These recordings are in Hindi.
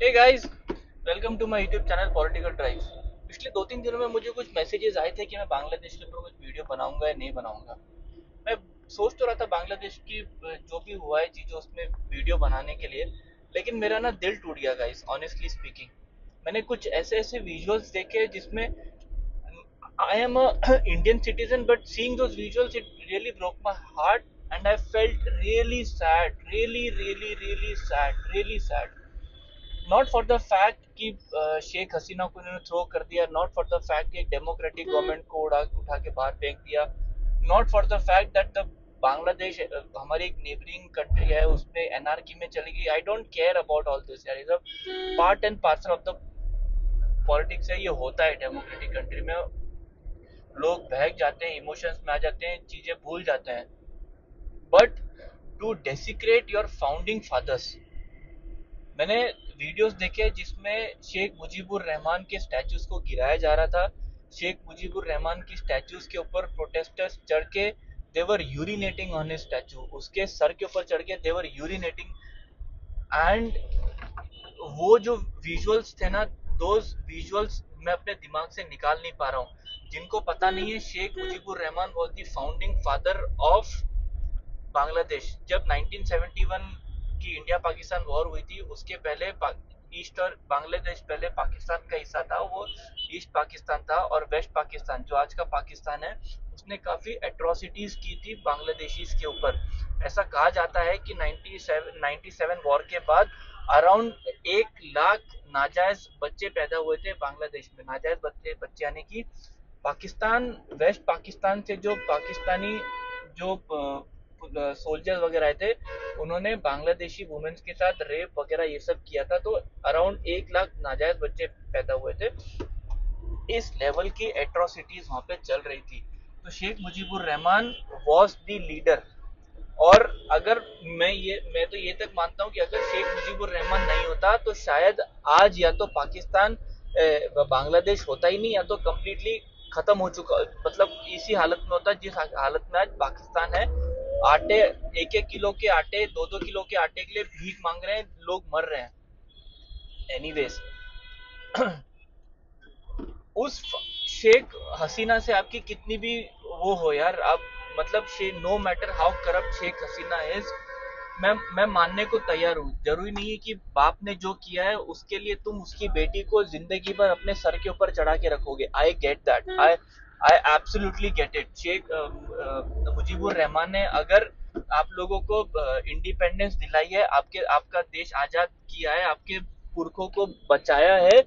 Hey guys, welcome to my YouTube channel political drives. पिछले 2-3 दिनों में मुझे कुछ मैसेजेस आए थे कि मैं बांग्लादेश के ऊपर कुछ वीडियो बनाऊंगा या नहीं बनाऊंगा। मैं सोच तो रहा था बांग्लादेश की जो भी हुआ है चीज़ें उसमें वीडियो बनाने के लिए, लेकिन मेरा ना दिल टूट गया गाइस, ऑनेस्टली स्पीकिंग। मैंने कुछ ऐसे ऐसे विजुअल्स देखे जिसमें I am a Indian citizen, but seeing those visuals, it really broke my heart, and I felt really sad, really sad, really sad. Not for the fact कि शेख हसीना को इन्होंने थ्रो कर दिया, नॉट फॉर द फैक्ट कि एक डेमोक्रेटिक गवर्नमेंट को उठा के बाहर फेंक दिया, not for the fact that the Bangladesh हमारी एक नेबरिंग कंट्री है उसमें एनआरकी में चली गई। I don't care about all this यार, is a part and parcel of the politics है, ये होता है डेमोक्रेटिक कंट्री में। लोग बहक जाते हैं, इमोशंस में आ जाते हैं, चीजें भूल जाते हैं, but to desecrate your founding fathers. मैंने वीडियोस देखे जिसमें शेख मुजीबुर रहमान के स्टैचूज को गिराया जा रहा था। शेख मुजीबुर रहमान की स्टैचूज के ऊपर प्रोटेस्टर्स चढ़ के देवर यूरिनेटिंग ऑन हिज स्टैचू, उसके सर के ऊपर चढ़ के देवर यूरिनेटिंग। एंड वो जो विजुअल्स थे ना, दोज विजुअल्स मैं अपने दिमाग से निकाल नहीं पा रहा हूँ। जिनको पता नहीं है, Sheikh Mujibur Rahman was the founding father of Bangladesh. जब 1971 की इंडिया पाकिस्तान वॉर हुई थी, उसके पहले ईस्ट और बांग्लादेश पहले पाकिस्तान का हिस्सा था। वो ईस्ट पाकिस्तान था, और वेस्ट पाकिस्तान जो आज का पाकिस्तान है, उसने काफी एट्रोसिटीज की थी बांग्लादेशीज के ऊपर। ऐसा कहा जाता है कि 97 वॉर के बाद अराउंड 1 लाख नाजायज बच्चे पैदा हुए थे बांग्लादेश में। नाजायज बच्चे बच्चे यानी कि पाकिस्तान, वेस्ट पाकिस्तान से जो पाकिस्तानी जो सोल्जर्स वगैरह आए थे, उन्होंने बांग्लादेशी वुमेन्स के साथ रेप वगैरह ये सब किया था। तो अराउंड 1 लाख नाजायज बच्चे पैदा हुए थे। इस लेवल की एट्रोसिटीज वहां पे चल रही थी। तो Sheikh Mujibur Rahman was the leader. और अगर मैं तो ये तक मानता हूँ कि अगर शेख मुजीबुर रहमान नहीं होता तो शायद आज या तो पाकिस्तान बांग्लादेश होता ही नहीं, या तो कम्प्लीटली खत्म हो चुका, मतलब इसी हालत में होता जिस हालत में आज पाकिस्तान है। आटे, 1-1 किलो के आटे, 2-2 किलो के आटे के लिए भीख मांग रहे हैं लोग, मर रहे हैं। एनीवेज, उस शेख हसीना से आपकी कितनी भी वो हो यार, आप मतलब no matter how corrupt Sheikh Hasina is, मैं मानने को तैयार हूँ। जरूरी नहीं है कि बाप ने जो किया है उसके लिए तुम उसकी बेटी को जिंदगी भर अपने सर के ऊपर चढ़ा के रखोगे। I get that, I absolutely get it. Sheikh Mujibur Rahman ने अगर आप लोगों को इंडिपेंडेंस दिलाई है, आपका देश आजाद किया है, आपके पुरखों को बचाया है,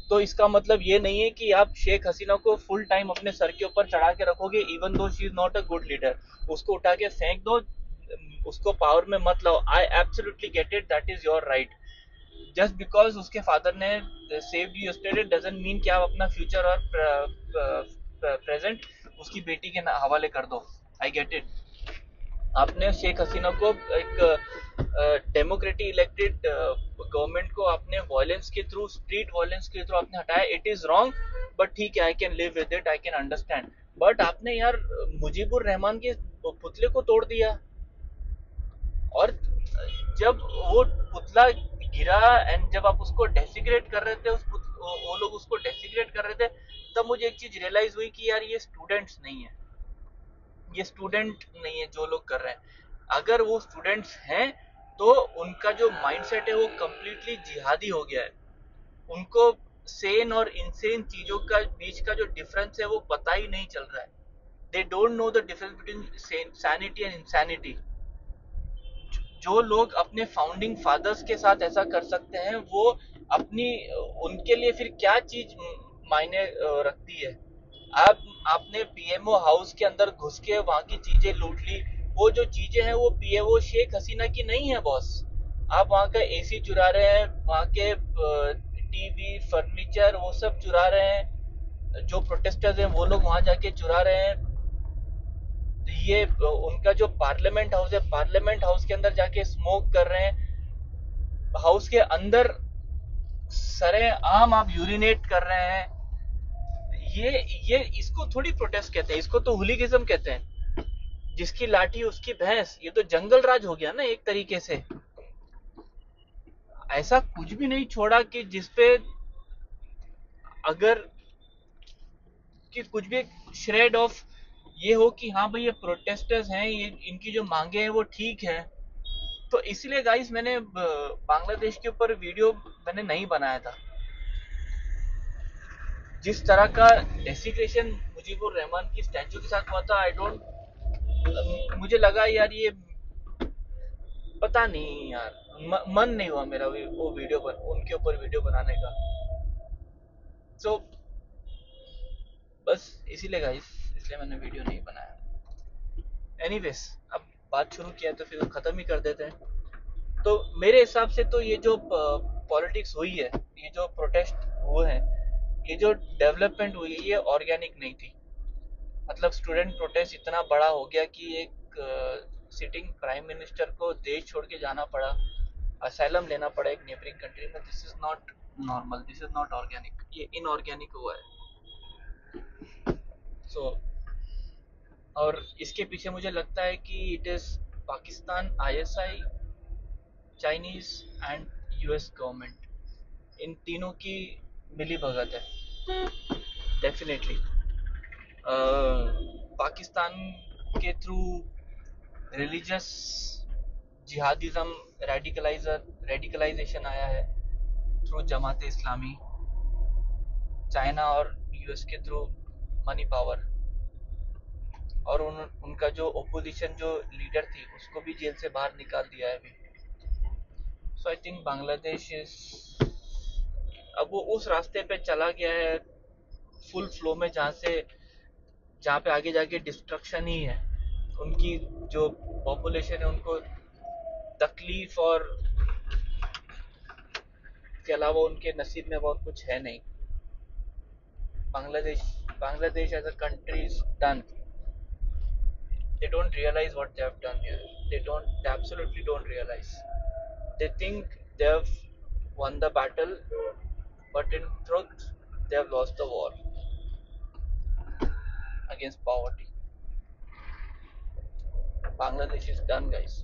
तो इसका मतलब ये नहीं है कि आप शेख हसीना को फुल टाइम अपने सर के ऊपर चढ़ा के रखोगे, even though she is not a good leader. उसको उठा के फेंक दो, उसको पावर में मत लाओ। आई absolutely get it, that is your right. Just because उसके फादर ने saved you yesterday doesn't mean कि आप अपना फ्यूचर और प्रेजेंट उसकी बेटी के हवाले कर दो। I get it. आपने शेख हसीना को एक डेमोक्रेटिक इलेक्टेड गवर्नमेंट को आपने वायलेंस के थ्रू, स्ट्रीट वायलेंस के थ्रू आपने हटाया। इट इज रॉन्ग, बट ठीक है, I can live with it, I can understand. But आपने यार मुजीबुर रहमान के पुतले को तोड़ दिया, और जब वो पुतला गिरा एंड जब आप उसको डेसिग्रेट कर रहे थे, वो लोग उसको डेसिग्रेट कर रहे थे, तब मुझे एक चीज रियलाइज हुई कि यार ये स्टूडेंट्स नहीं है, ये स्टूडेंट नहीं है जो लोग कर रहे हैं। अगर वो स्टूडेंट्स हैं तो उनका जो माइंडसेट है वो कम्प्लीटली जिहादी हो गया है। उनको सेन और इनसेन चीजों का बीच का जो डिफरेंस है वो पता ही नहीं चल रहा है। They don't know the difference between sanity and insanity. जो लोग अपने फाउंडिंग फादर्स के साथ ऐसा कर सकते हैं, वो अपनी, उनके लिए फिर क्या चीज मायने रखती है। आप आपने पीएमओ हाउस के अंदर घुस के वहां की चीजें लूट ली। वो जो चीजें हैं वो पीएमओ शेख हसीना की नहीं है बॉस। आप वहां का एसी चुरा रहे हैं, वहां के टीवी फर्नीचर वो सब चुरा रहे हैं। जो प्रोटेस्टर्स हैं वो लोग वहां जाके चुरा रहे हैं। ये उनका जो पार्लियामेंट हाउस है, पार्लियामेंट हाउस के अंदर जाके स्मोक कर रहे हैं। हाउस के अंदर सरे आम आप यूरिनेट कर रहे हैं। ये इसको थोड़ी प्रोटेस्ट कहते हैं, इसको तो हुलीगिज्म कहते हैं। जिसकी लाठी उसकी भैंस, ये तो जंगल राज हो गया ना एक तरीके से। ऐसा कुछ भी नहीं छोड़ा कि जिसपे अगर कि कुछ भी श्रेड ऑफ ये हो कि हाँ भाई ये प्रोटेस्टर्स हैं, ये इनकी जो मांगे हैं वो ठीक है। तो इसीलिए गाइस मैंने बांग्लादेश के ऊपर वीडियो मैंने नहीं बनाया था। जिस तरह का डेसिग्रेशन मुजीबुर रहमान की स्टैचू के साथ हुआ था, आई डोंट, मुझे लगा यार ये पता नहीं यार, मन नहीं हुआ मेरा वो वीडियो पर उनके ऊपर वीडियो बनाने का। सो बस इसीलिए गाइस, इसलिए मैंने वीडियो नहीं बनाया। एनीवेज, अब बात शुरू किया है तो फिर खत्म ही कर देते हैं। तो मेरे हिसाब से तो ये जो पॉलिटिक्स हुई है, ये जो प्रोटेस्ट हुए हैं, ये जो डेवलपमेंट हुई है, ये ऑर्गेनिक नहीं थी। मतलब स्टूडेंट प्रोटेस्ट इतना बड़ा हो गया कि एक सिटिंग प्राइम मिनिस्टर को देश छोड़ के जाना पड़ा, असाइलम लेना पड़ा एक नेबरिंग कंट्री में। This is not normal, this is not organic, ये इनऑर्गेनिक हुआ है। सो और इसके पीछे मुझे लगता है कि it is Pakistan, ISI, Chinese and US government, इन तीनों की मिली भगत है डेफिनेटली। पाकिस्तान के थ्रू रिलीजियस जिहादिज्म, रेडिकलाइजेशन आया है थ्रू जमात इस्लामी। चाइना और यूएस के थ्रू मनी पावर, और उनका जो ओपोजिशन जो लीडर थी उसको भी जेल से बाहर निकाल दिया है अभी। सो आई थिंक बांग्लादेश इज, अब वो उस रास्ते पे चला गया है फुल फ्लो में, जहाँ पे आगे जाके डिस्ट्रक्शन ही है। उनकी जो पॉपुलेशन है उनको तकलीफ और के अलावा उनके नसीब में बहुत कुछ है नहीं। Bangladesh Bangladesh as a country is done. They don't realize what they have done here. They absolutely don't realize. They think they have won the battle, but in truth they have lost the war against poverty. Bangladesh is done, guys.